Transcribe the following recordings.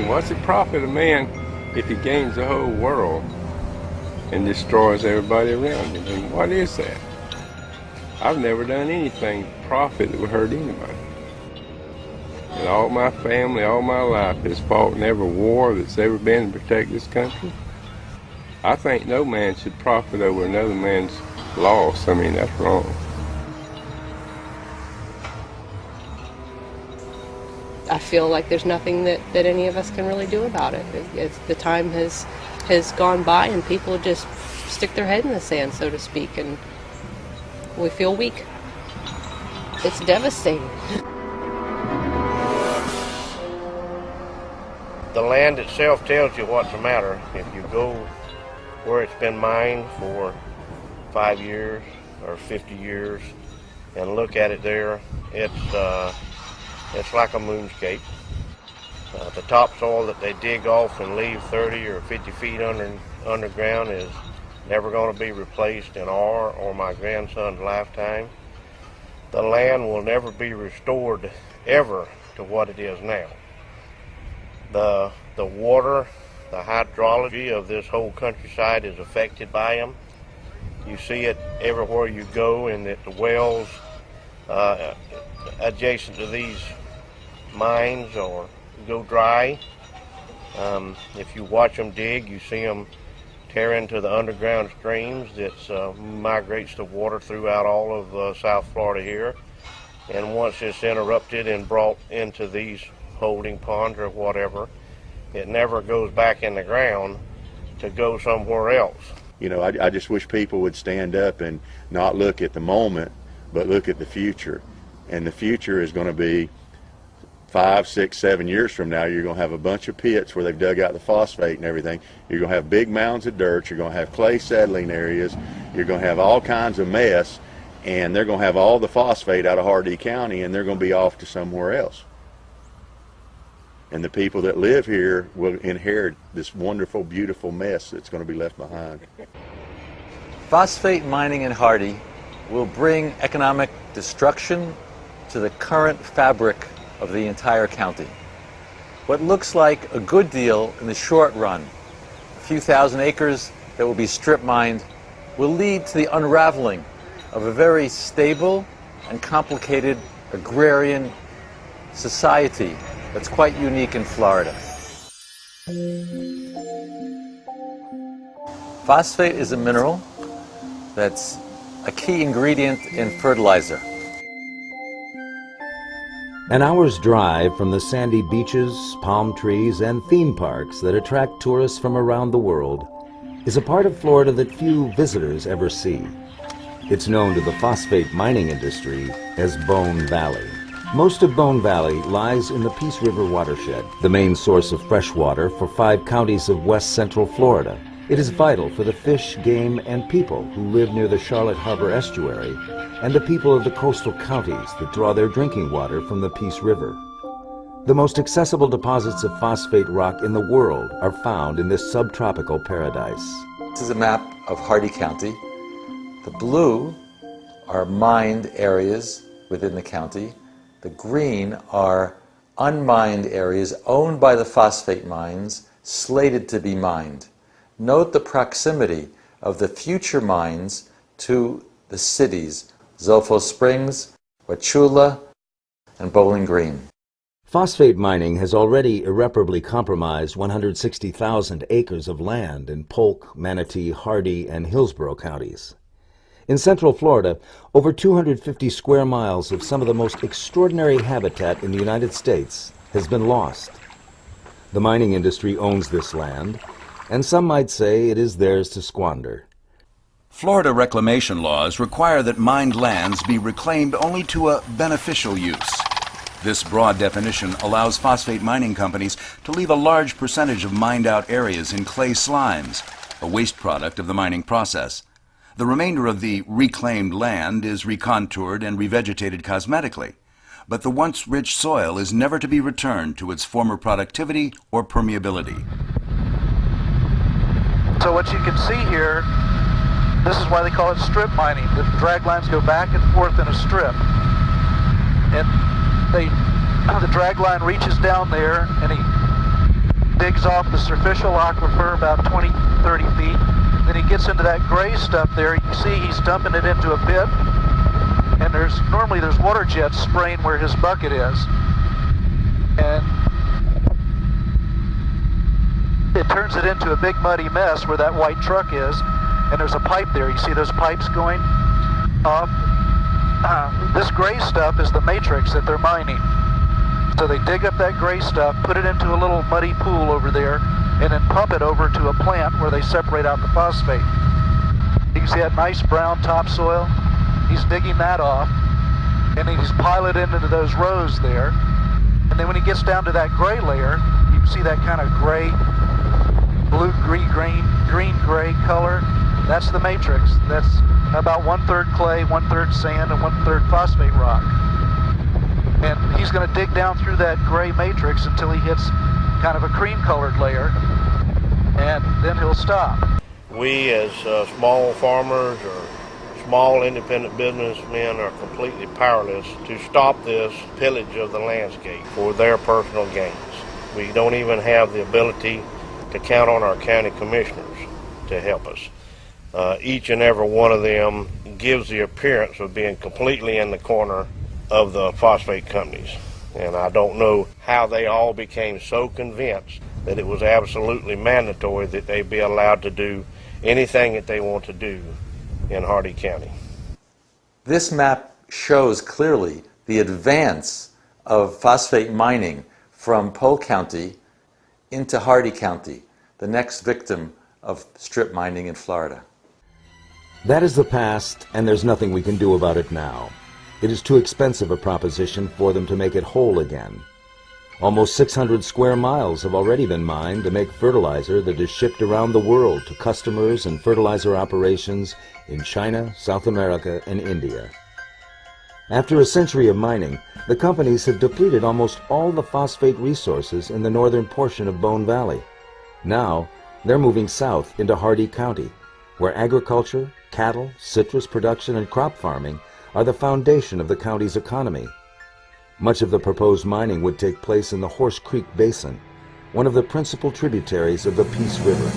What's the profit of man if he gains the whole world and destroys everybody around him? And what is that? I've never done anything to profit that would hurt anybody. And all my family, all my life has fought in every war that's ever been to protect this country. I think no man should profit over another man's loss. I mean, that's wrong. I feel like there's nothing that any of us can really do about it. The time has gone by and people just stick their head in the sand, so to speak, and we feel weak. It's devastating. The land itself tells you what's the matter. If you go where it's been mined for 5 years or 50 years and look at it there, it's like a moonscape. The topsoil that they dig off and leave 30 or 50 feet underground is never going to be replaced in our or my grandson's lifetime. The land will never be restored ever to what it is now. The water, the hydrology of this whole countryside is affected by them. You see it everywhere you go, and that the wells adjacent to these mines or go dry. If you watch them dig, you see them tear into the underground streams that migrates the water throughout all of South Florida here. And once it's interrupted and brought into these holding ponds or whatever, it never goes back in the ground to go somewhere else. You know, I just wish people would stand up and not look at the moment, but look at the future. And the future is going to be 5, 6, 7 years from now. You're going to have a bunch of pits where they've dug out the phosphate and everything. You're going to have big mounds of dirt. You're going to have clay settling areas. You're going to have all kinds of mess, and they're going to have all the phosphate out of Hardee County, and they're going to be off to somewhere else. And the people that live here will inherit this wonderful, beautiful mess that's going to be left behind. Phosphate mining in Hardee will bring economic destruction to the current fabric of the entire county. What looks like a good deal in the short run, a few thousand acres that will be strip mined, will lead to the unraveling of a very stable and complicated agrarian society that's quite unique in Florida. Phosphate is a mineral that's a key ingredient in fertilizer. An hour's drive from the sandy beaches, palm trees, and theme parks that attract tourists from around the world is a part of Florida that few visitors ever see. It's known to the phosphate mining industry as Bone Valley. Most of Bone Valley lies in the Peace River watershed, the main source of fresh water for 5 counties of west central Florida. It is vital for the fish, game, and people who live near the Charlotte Harbor estuary and the people of the coastal counties that draw their drinking water from the Peace River. The most accessible deposits of phosphate rock in the world are found in this subtropical paradise. This is a map of Hardee County. The blue are mined areas within the county. The green are unmined areas owned by the phosphate mines, slated to be mined. Note the proximity of the future mines to the cities, Zolfo Springs, Wauchula, and Bowling Green. Phosphate mining has already irreparably compromised 160,000 acres of land in Polk, Manatee, Hardee, and Hillsborough counties. In central Florida, over 250 square miles of some of the most extraordinary habitat in the United States has been lost. The mining industry owns this land, and some might say it is theirs to squander. Florida reclamation laws require that mined lands be reclaimed only to a beneficial use. This broad definition allows phosphate mining companies to leave a large percentage of mined-out areas in clay slimes, a waste product of the mining process. The remainder of the reclaimed land is recontoured and revegetated cosmetically, but the once rich soil is never to be returned to its former productivity or permeability. So what you can see here, this is why they call it strip mining. The drag lines go back and forth in a strip. And the drag line reaches down there and he digs off the superficial aquifer about 20, 30 feet. Then he gets into that gray stuff there. You see he's dumping it into a pit. And normally there's water jets spraying where his bucket is. And it turns it into a big muddy mess where that white truck is. And there's a pipe there. You see those pipes going off? This gray stuff is the matrix that they're mining. So they dig up that gray stuff, put it into a little muddy pool over there, and then pump it over to a plant where they separate out the phosphate. You can see that nice brown topsoil. He's digging that off, and then he's piling it into those rows there. And then when he gets down to that gray layer, you can see that kind of gray, blue, green, gray color. That's the matrix. That's about 1/3 clay, 1/3 sand, and 1/3 phosphate rock. And he's going to dig down through that gray matrix until he hits kind of a cream-colored layer, and then he'll stop. We as small farmers or small independent businessmen are completely powerless to stop this pillage of the landscape for their personal gains. We don't even have the ability to count on our county commissioners to help us. Each and every one of them gives the appearance of being completely in the corner of the phosphate companies. And I don't know how they all became so convinced that it was absolutely mandatory that they be allowed to do anything that they want to do in Hardy County. This map shows clearly the advance of phosphate mining from Polk County into Hardy County, the next victim of strip mining in Florida. That is the past, and there's nothing we can do about it now. It is too expensive a proposition for them to make it whole again. Almost 600 square miles have already been mined to make fertilizer that is shipped around the world to customers and fertilizer operations in China, South America, and India. After a century of mining, the companies have depleted almost all the phosphate resources in the northern portion of Bone Valley. Now, they're moving south into Hardy County, where agriculture, cattle, citrus production, and crop farming are the foundation of the county's economy. Much of the proposed mining would take place in the Horse Creek Basin, one of the principal tributaries of the Peace River.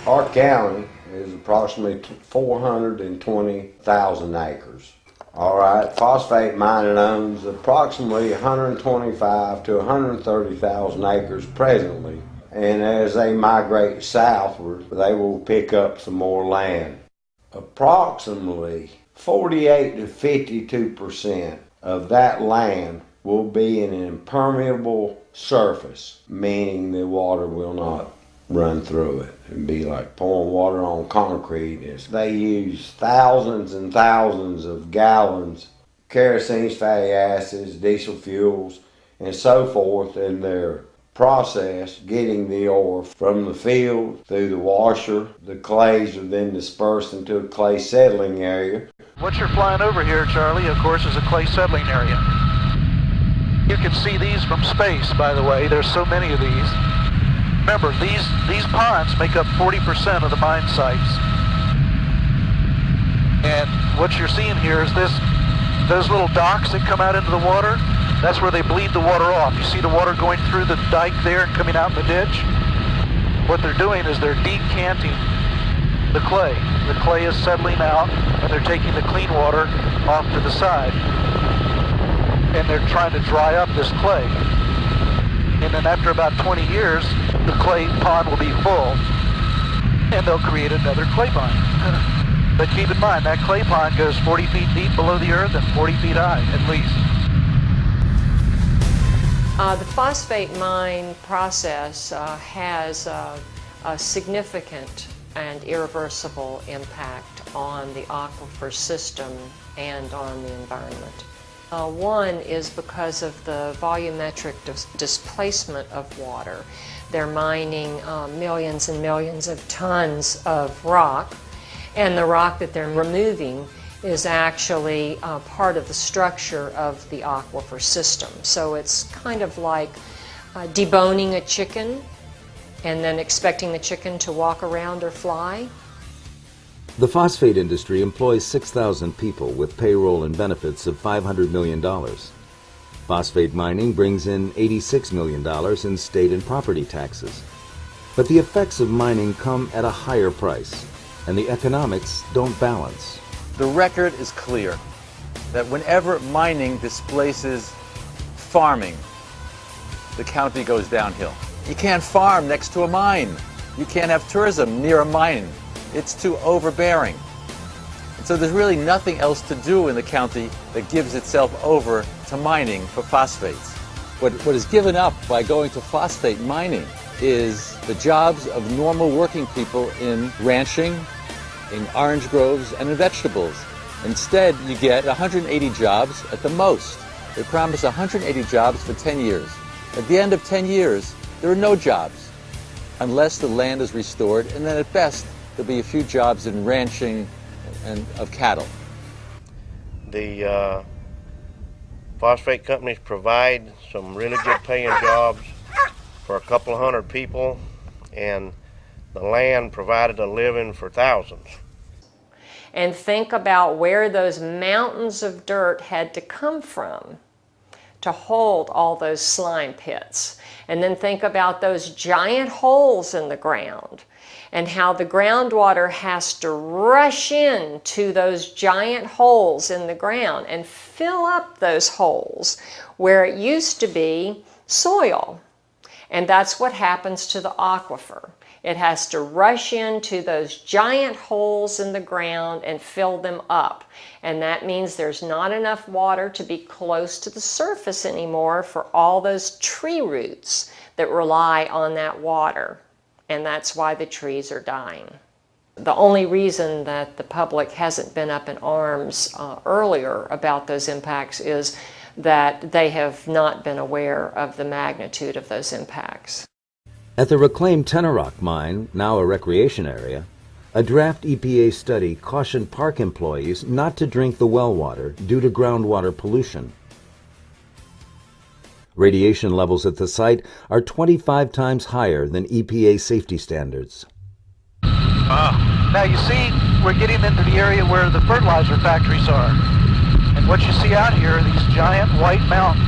Our county is approximately 420,000 acres. All right, phosphate mining owns approximately 125 to 130,000 acres presently, and as they migrate southward, they will pick up some more land. Approximately 48 to 52% of that land will be an impermeable surface, meaning the water will not run through it. It'd be like pouring water on concrete. They use thousands and thousands of gallons, kerosene, fatty acids, diesel fuels, and so forth in their process getting the ore from the field through the washer. The clays are then dispersed into a clay settling area. What you're flying over here, Charlie, of course, is a clay settling area. You can see these from space, by the way. There's so many of these. Remember, these ponds make up 40% of the mine sites. And what you're seeing here is those little docks that come out into the water. That's where they bleed the water off. You see the water going through the dike there and coming out in the ditch? What they're doing is they're decanting the clay. The clay is settling out, and they're taking the clean water off to the side. And they're trying to dry up this clay. And then after about 20 years, the clay pond will be full, and they'll create another clay pond. But keep in mind, that clay pond goes 40 feet deep below the earth and 40 feet high, at least. The phosphate mine process has a significant and irreversible impact on the aquifer system and on the environment. One is because of the volumetric displacement of water. They're mining millions and millions of tons of rock, and the rock that they're removing is actually part of the structure of the aquifer system. So it's kind of like deboning a chicken and then expecting the chicken to walk around or fly. The phosphate industry employs 6,000 people with payroll and benefits of $500 million. Phosphate mining brings in $86 million in state and property taxes. But the effects of mining come at a higher price, and the economics don't balance. The record is clear that whenever mining displaces farming, the county goes downhill. You can't farm next to a mine. You can't have tourism near a mine. It's too overbearing. And so there's really nothing else to do in the county that gives itself over to mining for phosphates. What is given up by going to phosphate mining is the jobs of normal working people in ranching, in orange groves, and in vegetables. Instead, you get 180 jobs at the most. They promise 180 jobs for 10 years. At the end of 10 years, there are no jobs, unless the land is restored, and then at best, there'll be a few jobs in ranching and of cattle. The phosphate companies provide some really good paying jobs for a couple of hundred people, and the land provided a living for thousands. And think about where those mountains of dirt had to come from to hold all those slime pits. And then think about those giant holes in the ground and how the groundwater has to rush into those giant holes in the ground and fill up those holes where it used to be soil. And that's what happens to the aquifer. It has to rush into those giant holes in the ground and fill them up. And that means there's not enough water to be close to the surface anymore for all those tree roots that rely on that water. And that's why the trees are dying. The only reason that the public hasn't been up in arms earlier about those impacts is that they have not been aware of the magnitude of those impacts. At the reclaimed Tenorock mine, now a recreation area, a draft EPA study cautioned park employees not to drink the well water due to groundwater pollution. Radiation levels at the site are 25 times higher than EPA safety standards. Now you see, we're getting into the area where the fertilizer factories are. And what you see out here are these giant white mountains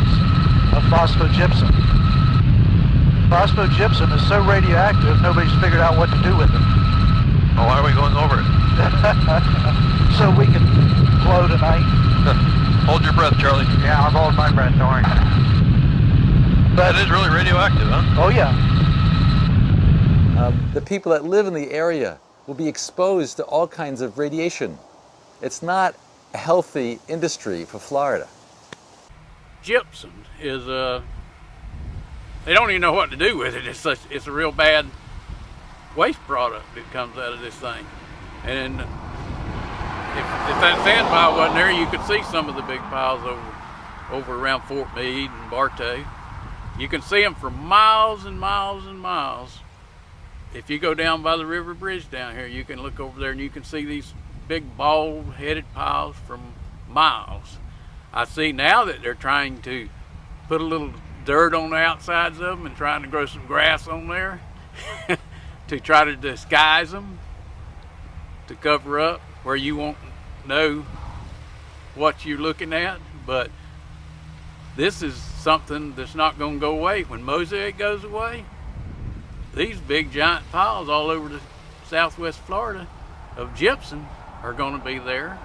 of phosphogypsum. Phosphogypsum is so radioactive, nobody's figured out what to do with it. Oh, why are we going over it? So we can flow tonight. Hold your breath, Charlie. Yeah, I'll hold my breath, don't worry. But it is really radioactive, huh? Oh, yeah. The people that live in the area will be exposed to all kinds of radiation. It's not a healthy industry for Florida. Gypsum is they don't even know what to do with it. It's a real bad waste product that comes out of this thing. And if that sand pile wasn't there, you could see some of the big piles over around Fort Meade and Bartow. You can see them for miles and miles and miles. If you go down by the river bridge down here, you can look over there and you can see these big bald-headed piles from miles. I see now that they're trying to put a little dirt on the outsides of them and trying to grow some grass on there to try to disguise them, to cover up where you won't know what you're looking at. But this is something that's not going to go away. When Mosaic goes away, these big giant piles all over the southwest Florida of gypsum are going to be there.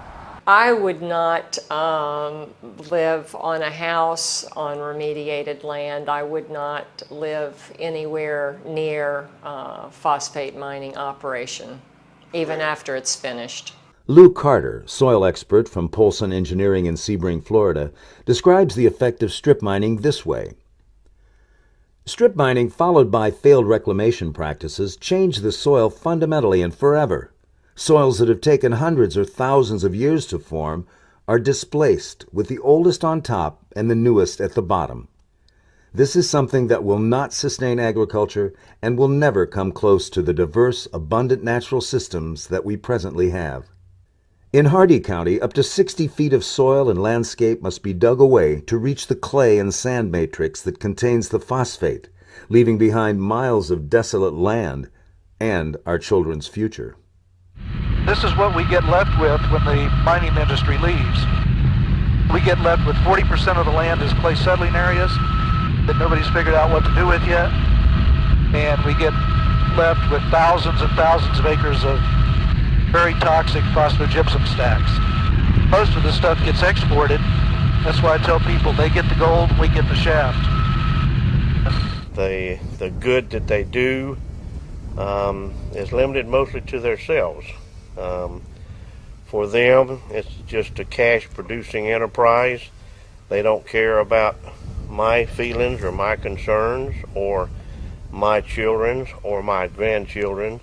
I would not live on a house on remediated land. I would not live anywhere near phosphate mining operation, even after it's finished. Lou Carter, soil expert from Polson Engineering in Sebring, Florida, describes the effect of strip mining this way. Strip mining followed by failed reclamation practices change the soil fundamentally and forever. Soils that have taken hundreds or thousands of years to form are displaced, with the oldest on top and the newest at the bottom. This is something that will not sustain agriculture and will never come close to the diverse, abundant natural systems that we presently have. In Hardee County, up to 60 feet of soil and landscape must be dug away to reach the clay and sand matrix that contains the phosphate, leaving behind miles of desolate land and our children's future. This is what we get left with when the mining industry leaves. We get left with 40% of the land as clay settling areas that nobody's figured out what to do with yet. And we get left with thousands and thousands of acres of very toxic phosphogypsum stacks. Most of the stuff gets exported. That's why I tell people they get the gold, we get the shaft. The good that they do is limited mostly to themselves. For them, it's just a cash-producing enterprise. They don't care about my feelings or my concerns or my children's or my grandchildren.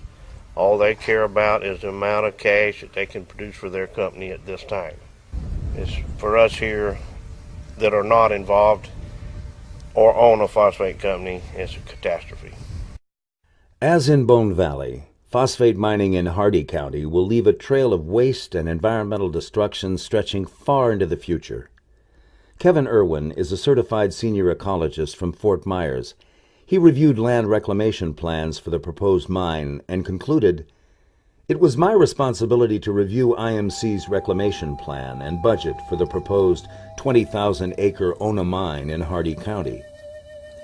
All they care about is the amount of cash that they can produce for their company at this time. It's for us here that are not involved or own a phosphate company, it's a catastrophe. As in Bone Valley, phosphate mining in Hardee County will leave a trail of waste and environmental destruction stretching far into the future. Kevin Irwin is a certified senior ecologist from Fort Myers. He reviewed land reclamation plans for the proposed mine and concluded, "It was my responsibility to review IMC's reclamation plan and budget for the proposed 20,000-acre Ona mine in Hardee County.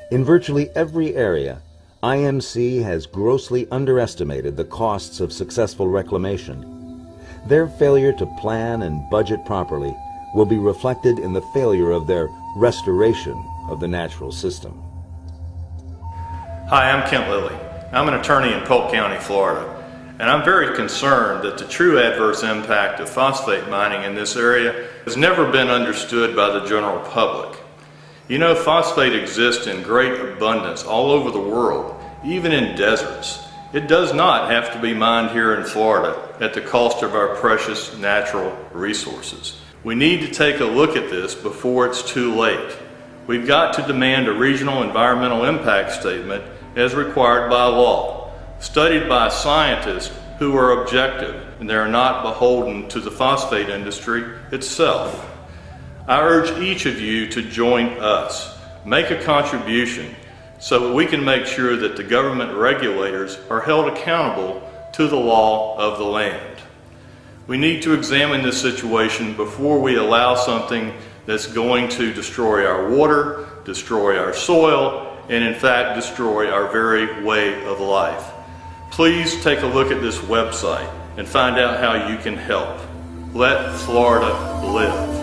In virtually every area, IMC has grossly underestimated the costs of successful reclamation. Their failure to plan and budget properly will be reflected in the failure of their restoration of the natural system." Hi, I'm Kent Lilly. I'm an attorney in Polk County, Florida, and I'm very concerned that the true adverse impact of phosphate mining in this area has never been understood by the general public. You know, phosphate exists in great abundance all over the world, even in deserts. It does not have to be mined here in Florida at the cost of our precious natural resources. We need to take a look at this before it's too late. We've got to demand a regional environmental impact statement as required by law, studied by scientists who are objective and they are not beholden to the phosphate industry itself. I urge each of you to join us, make a contribution so that we can make sure that the government regulators are held accountable to the law of the land. We need to examine this situation before we allow something that's going to destroy our water, destroy our soil, and in fact destroy our very way of life. Please take a look at this website and find out how you can help. Let Florida live.